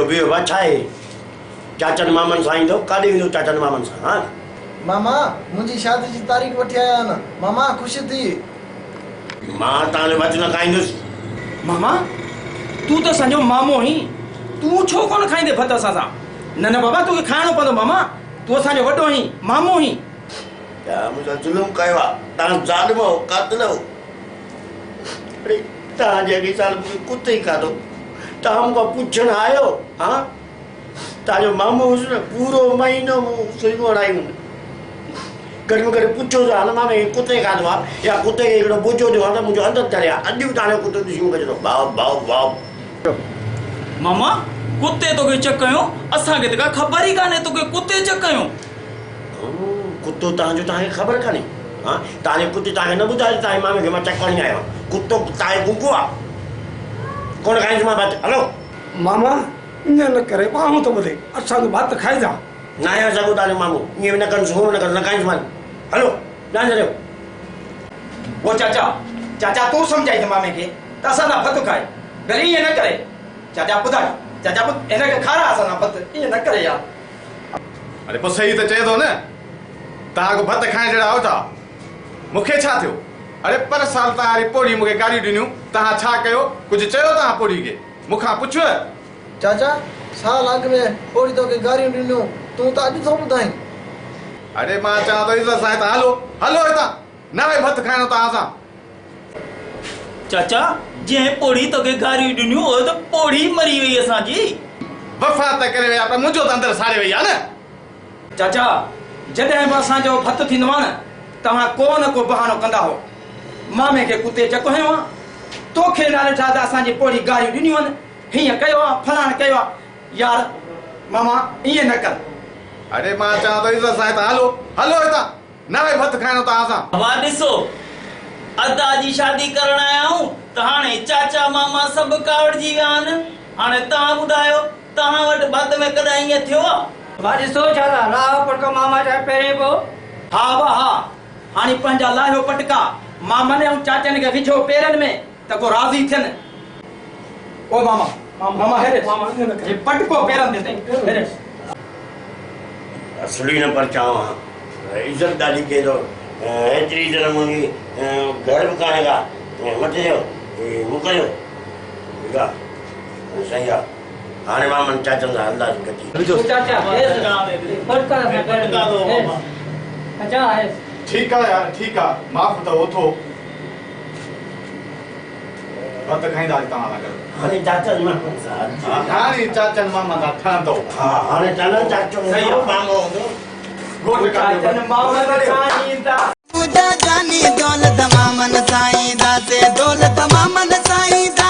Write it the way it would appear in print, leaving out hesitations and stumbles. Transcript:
बियो अच्छा है चाचन मामन साईं दो काडी विनो चाचन मामन सा हां मामा मुझी शादी जी तारीख वठी आया ना मामा खुश थी मां ताने वचन खाइंदुस मामा तू तो संजो मामो ही तू छो कोन खाइंदे भत सा न न बाबा तू खाणो पड़ो मामा तू संजो वडो ही मामो ही क्या मुझे जुलुम कयो ता जालिम हो कातिल हो अरे ता जेडी साल कुत्ते ही खादो ता हमको पूछण आयो हां ता जो मामो पूरो महीनो सुई वणाई गड़ में पूछो तो हाल मामे कुत्ते खादो या कुत्ते के एकड़ो बोझो जो हाल मुझे अंदर चढ़िया अॼु ताने कुत्ते दिशू कजो बाव बाव बाव मामा कुत्ते तो के चकयो असा के तका खबर ही काने तो के कुत्ते चकयो कुत्तो ताजो ताके खबर काने हां ताने कुत्ते ताके न बुधाई ताई मामे के मैं चकणी आयो कुत्तो ताए गुगुआ कौन खाई मां बात हेलो मामा इन न करे पाऊं तो बदे असा तो बात खाई जा ना या जगो ताने मामू ये न कर सो न कर न खाई मां हेलो जान रे वो चाचा चाचा तू समझाई मामे के तसा ना फत खाए गरी ये न करे चाचा बुधाई चाचा पुत एने के खारा असा ना फत ये न करे यार अरे पो सही तो चे दो ने ता को भत खाए जड़ा आवता मुखे छा थियो अरे पर साल तारी पोड़ी मुके गाड़ी दिनु ता छा कयो कुछ चयो ता पोड़ी के मुखा पुछो चाचा साल अग में पोड़ी तो के गाड़ी दिनो तू तो अज तो बुधाई अरे मां चा तो इज्जत सां ता हलो हलो इता ना भाई भत खानो ता आसा चाचा जे पोड़ी तो के गाड़ी दिनु ओ तो पोड़ी मरी गई असा जी वफा त करे वे आपा मुजो त अंदर साड़े वई आ न चाचा जडे असा जो फत थी न तवा को न को बहानो कंदा हो मामे के कुत्ते चको है तोखे नाले ठादा असा जी पोड़ी गाड़ी दिनु हिया कयो फलाण कयो यार मामा ये न कर अरे मां चा तो इज्जत सां ता हलो हलो इता ना भाई भत खानो ता आसा वा दिसो अदा जी शादी करण आया हूं त हाने चाचा मामा सब कावड़ जी व्यान हाने ता बुधायो ता वट भत में कदा ये थियो वा दिसो छाला लाव पटको मामा जा पेरे पो हा वा हा हानी पंजा लायो पटका मामा ने चाचा ने के विझो पेरन में त को राजी थियन ओ मामा मामा हेरे मामा ये पटको पेरन देते हेरे असली न पर चावा इज्जत दादी के दो एतरी जरा मुनी घर बुकाएगा मत जो मुकयो बिगा सही है हाने मामन चाचा दा अंदाज कटी चाचा पटका दो मामा अच्छा है ठीक है यार ठीक है माफ तो ओथो भत खाइंदा ता ना कर हाने चाचा मामन सा हानी चाचन मामा दा ठांदो हां हाने चाचा चाचो सही मामो गोट का चाचा मामा खाईंदा जानी दौलत मामन साईं दा से दौलत मामन साईं दा